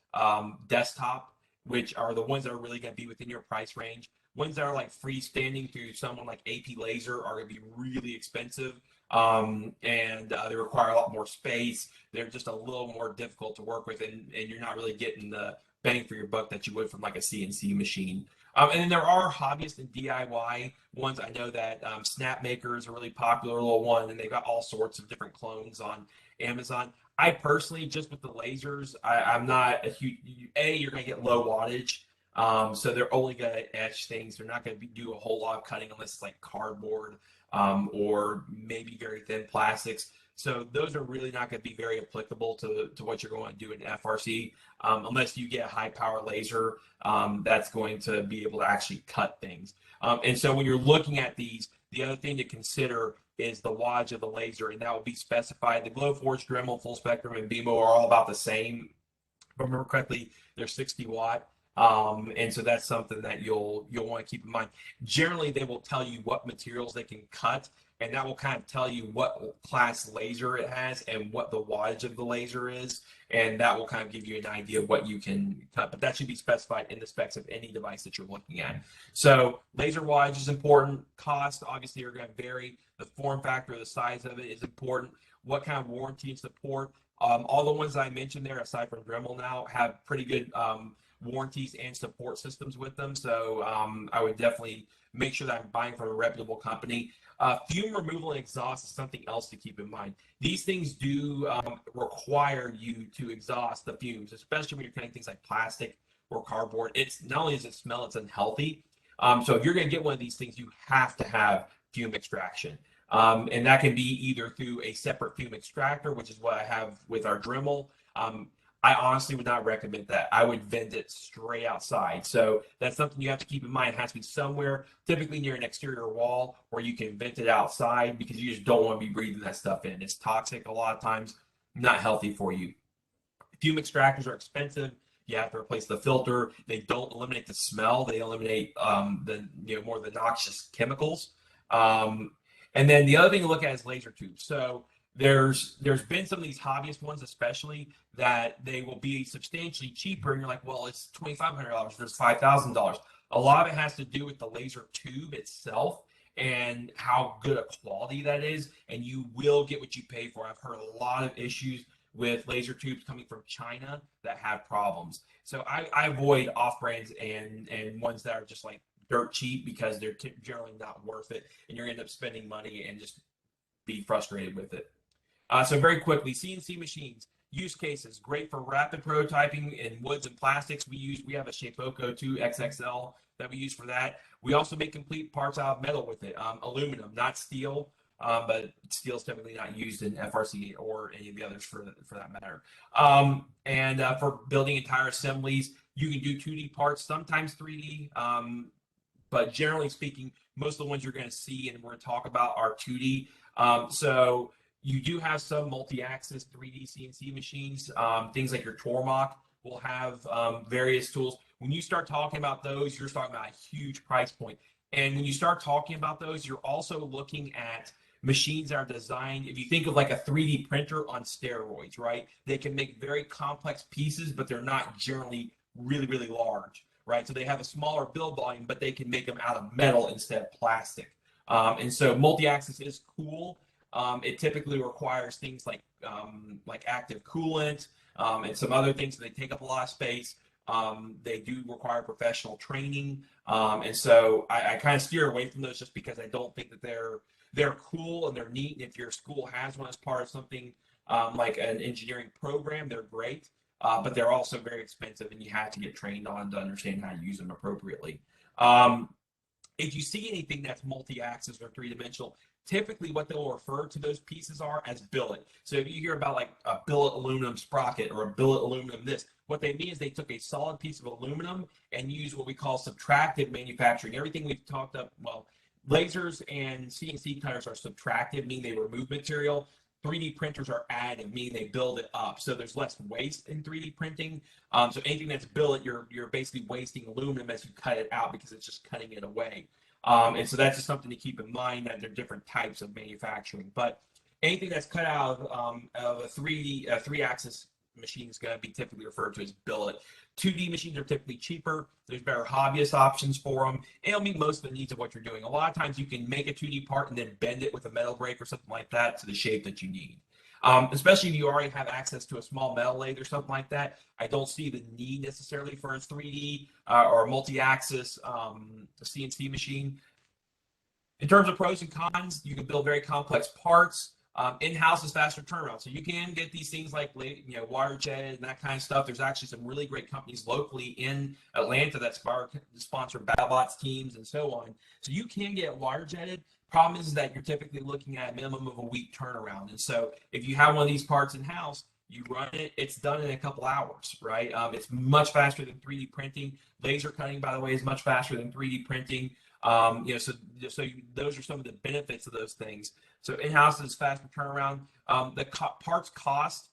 desktop, which are the ones that are really going to be within your price range. Ones that are like freestanding through someone like AP Laser are going to be really expensive, and they require a lot more space. They're just a little more difficult to work with, and you're not really getting the bang for your buck that you would from like a CNC machine. And then there are hobbyist and DIY ones. I know that Snapmaker is a really popular little one, and they've got all sorts of different clones on Amazon. I personally, just with the lasers, I'm not a huge, you're going to get low wattage. So they're only going to etch things. They're not going to do a whole lot of cutting unless it's like cardboard or maybe very thin plastics. So those are really not going to be very applicable to what you're going to do in FRC unless you get a high power laser that's going to be able to actually cut things. And so when you're looking at these, the other thing to consider is the wattage of the laser, and that will be specified. The Glowforge, Dremel, Full Spectrum, and BMO are all about the same. If I remember correctly, they're 60 watt. And so that's something that you'll want to keep in mind. Generally, they will tell you what materials they can cut, and that will kind of tell you what class laser it has and what the wattage of the laser is, and that will kind of give you an idea of what you can cut. But that should be specified in the specs of any device that you're looking at. So laser wattage is important. Cost, obviously, are going to vary. The form factor, the size of it is important. What kind of warranty and support? All the ones that I mentioned there, aside from Dremel now, have pretty good warranties and support systems with them. So I would definitely make sure that I'm buying from a reputable company. Fume removal and exhaust is something else to keep in mind. These things do require you to exhaust the fumes, especially when you're cutting things like plastic or cardboard. It's not only does it smell, it's unhealthy. So if you're going to get one of these things, you have to have fume extraction. And that can be either through a separate fume extractor, which is what I have with our Dremel. I honestly would not recommend that. I would vent it straight outside. So that's something you have to keep in mind. It has to be somewhere, typically near an exterior wall, where you can vent it outside, because you just don't want to be breathing that stuff in. It's toxic a lot of times, not healthy for you. Fume extractors are expensive. You have to replace the filter. They don't eliminate the smell. They eliminate the more of the noxious chemicals. And then the other thing to look at is laser tubes. So there's been some of these hobbyist ones, especially, that they will be substantially cheaper, and you're like, well, it's $2,500 versus $5,000. A lot of it has to do with the laser tube itself and how good a quality that is, and you will get what you pay for. I've heard a lot of issues with laser tubes coming from China that have problems. So I avoid off brands and ones that are just like dirt cheap because they're generally not worth it, and you're going to end up spending money and just be frustrated with it. So very quickly, CNC machines, use cases, great for rapid prototyping in woods and plastics. We have a Shapeoko 2 XXL that we use for that. We also make complete parts out of metal with it, aluminum, not steel, but steel is typically not used in FRC or any of the others for that matter. And for building entire assemblies, you can do 2D parts, sometimes 3D, but generally speaking, most of the ones you're going to see and we're going to talk about are 2D. So you do have some multi-axis 3D CNC machines. Things like your Tormach will have various tools. When you start talking about those, you're talking about a huge price point. And when you start talking about those, you're also looking at machines that are designed, if you think of like a 3D printer on steroids, right? They can make very complex pieces, but they're not generally really, really large, right? So they have a smaller build volume, but they can make them out of metal instead of plastic. And so multi-axis is cool. It typically requires things like active coolant and some other things. So they take up a lot of space. They do require professional training. And so I kind of steer away from those just because I don't think that they're cool and they're neat. And if your school has one as part of something like an engineering program, they're great. But they're also very expensive and you have to get trained on to understand how to use them appropriately. If you see anything that's multi-axis or three-dimensional, typically what they'll refer to those pieces are as billet. So if you hear about like a billet aluminum sprocket or a billet aluminum this, what they mean is they took a solid piece of aluminum and used what we call subtractive manufacturing. Everything we've talked about, well, lasers and CNC cutters are subtractive, meaning they remove material. 3D printers are additive, meaning they build it up. So there's less waste in 3D printing. So anything that's billet, you're basically wasting aluminum as you cut it out because it's just cutting it away. And so that's just something to keep in mind that there are different types of manufacturing. But anything that's cut out of a 3-axis machine is going to be typically referred to as billet. 2D machines are typically cheaper. There's better hobbyist options for them. It'll meet most of the needs of what you're doing. A lot of times you can make a 2D part and then bend it with a metal brake or something like that to the shape that you need. Especially if you already have access to a small metal lathe or something like that, I don't see the need necessarily for a 3D or multi-axis CNC machine. In terms of pros and cons, you can build very complex parts. In-house is faster turnaround. So you can get these things like wire jetted and that kind of stuff. There's actually some really great companies locally in Atlanta that sponsor BattleBots teams and so on. So you can get wire jetted. Problem is that you're typically looking at a minimum of a week turnaround. And so if you have one of these parts in-house, you run it, it's done in a couple hours, right? It's much faster than 3D printing. Laser cutting, by the way, is much faster than 3D printing. So those are some of the benefits of those things. So in-house is faster turnaround. The parts cost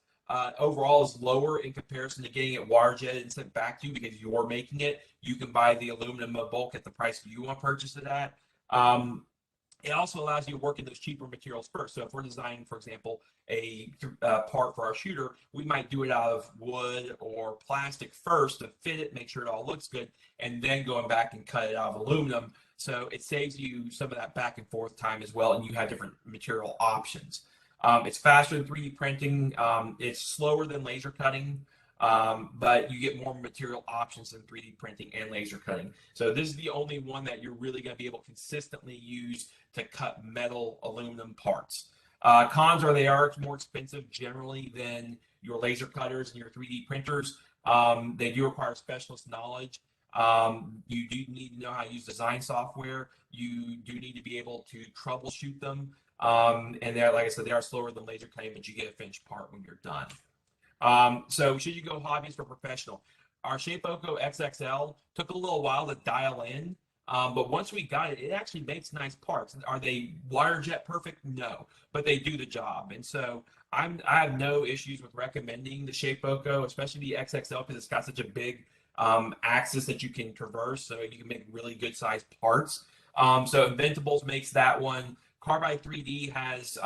overall is lower in comparison to getting it wire jetted and sent back to you because you're making it. You can buy the aluminum bulk at the price you want to purchase it at. It also allows you to work in those cheaper materials first. So if we're designing, for example, a part for our shooter, we might do it out of wood or plastic first to fit it, make sure it all looks good, and then going back and cut it out of aluminum. So it saves you some of that back and forth time as well, and you have different material options. It's faster than 3D printing. It's slower than laser cutting. But you get more material options than 3D printing and laser cutting. So this is the only one that you're really going to be able to consistently use to cut metal aluminum parts. Cons are they are more expensive generally than your laser cutters and your 3D printers. They do require specialist knowledge. You do need to know how to use design software. You do need to be able to troubleshoot them. And they're, like I said, they are slower than laser cutting, but you get a finished part when you're done. So should you go hobbies or professional? Our Shapeoko XXL took a little while to dial in, but once we got it, it actually makes nice parts. Are they wire jet perfect? No, but they do the job. And so I have no issues with recommending the Shapeoko, especially the XXL, because it's got such a big axis that you can traverse, so you can make really good sized parts. So Inventables makes that one. Carbide 3D has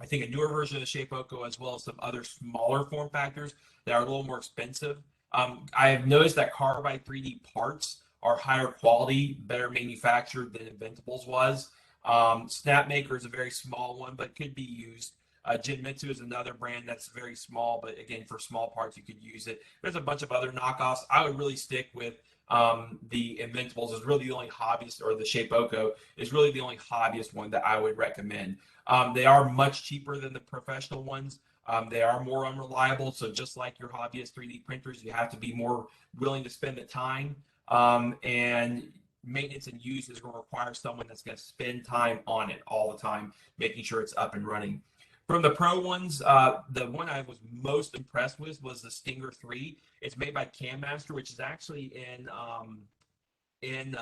I think a newer version of the Shapeoko, as well as some other smaller form factors that are a little more expensive. I have noticed that Carbide 3D parts are higher quality, better manufactured than Inventables was. Snapmaker is a very small one, but could be used. Jinmitsu is another brand that's very small, but again, for small parts, you could use it. There's a bunch of other knockoffs. I would really stick with the Inventables is really the only hobbyist, or the Shapeoko is really the only hobbyist one that I would recommend. They are much cheaper than the professional ones. They are more unreliable. So just like your hobbyist 3D printers, you have to be more willing to spend the time. And maintenance and use is going to require someone that's going to spend time on it all the time, making sure it's up and running. From the pro ones, the one I was most impressed with was the Stinger 3. It's made by Cam Master, which is actually in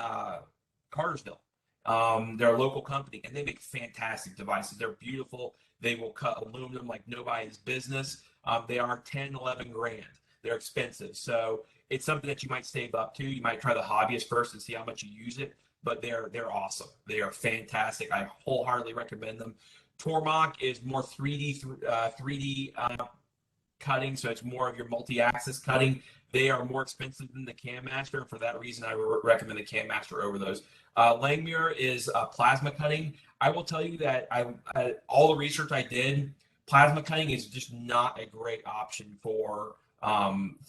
Cartersville. They're a local company, and they make fantastic devices. They're beautiful. They will cut aluminum like nobody's business. They are 10, 11 grand. They're expensive. So it's something that you might save up to. You might try the hobbyist first and see how much you use it, but they're awesome. They are fantastic. I wholeheartedly recommend them. Tormach is more 3D cutting, so it's more of your multi-axis cutting. They are more expensive than the Cam Master, and for that reason, I recommend the Cam Master over those. Langmuir is plasma cutting. I will tell you that all the research I did, plasma cutting is just not a great option for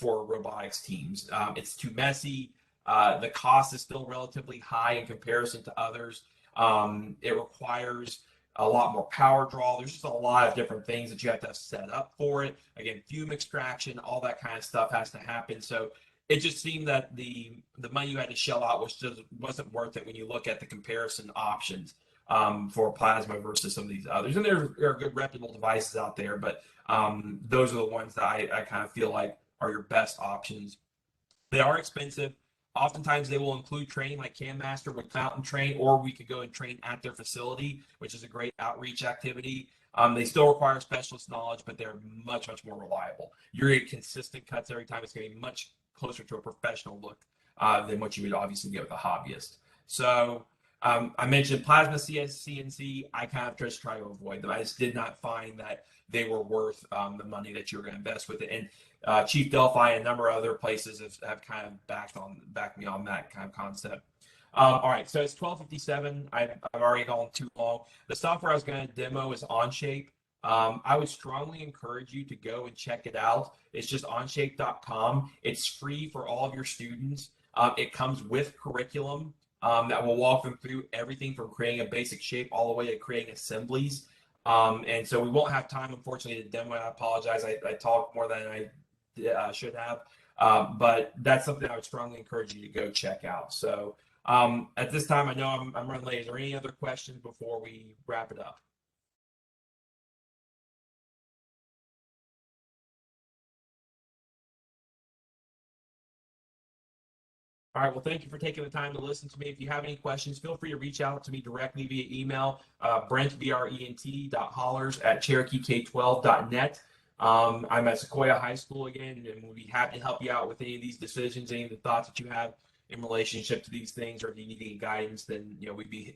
robotics teams. It's too messy. The cost is still relatively high in comparison to others. It requires a lot more power draw. There's just a lot of different things that you have to set up for it. Again, fume extraction, all that kind of stuff has to happen. So it just seemed that the money you had to shell out wasn't worth it when you look at the comparison options for plasma versus some of these others. And there are good reputable devices out there, but those are the ones that I kind of feel like are your best options. They are expensive. Oftentimes they will include training like Cam Master would come out and train, or we could go and train at their facility, which is a great outreach activity. They still require specialist knowledge, but they're much, much more reliable. You're going to get consistent cuts every time. It's going to be much closer to a professional look than what you would obviously get with a hobbyist. So I mentioned plasma CNC. I kind of just try to avoid them. I just did not find that they were worth the money that you were going to invest with it. And Chief Delphi and a number of other places have kind of backed me on that kind of concept. All right, so it's 12:57. I've already gone too long. The software I was going to demo is Onshape. I would strongly encourage you to go and check it out. It's just onshape.com. It's free for all of your students. It comes with curriculum that will walk them through everything from creating a basic shape all the way to creating assemblies. And so we won't have time, unfortunately, to demo. I apologize. I talked more than I should have, but that's something I would strongly encourage you to go check out. So at this time, I know I'm running late. Is there any other questions before we wrap it up? All right, well, thank you for taking the time to listen to me. If you have any questions, feel free to reach out to me directly via email, Brent, BRENT.Hollers@CherokeeK12.net. I'm at Sequoia High School again, and we'll be happy to help you out with any of these decisions, any of the thoughts that you have in relationship to these things, or if you need any guidance, then we'd be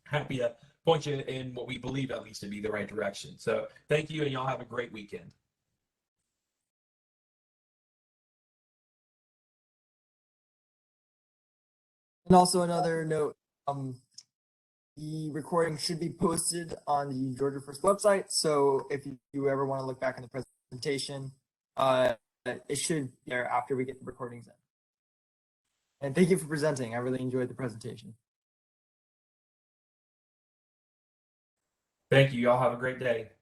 happy to point you in what we believe at least to be the right direction. So thank you, and y'all have a great weekend. And also another note, the recording should be posted on the Georgia First website. So if you ever want to look back on the presentation, it should be there after we get the recordings in. And thank you for presenting. I really enjoyed the presentation. Thank you. Y'all have a great day.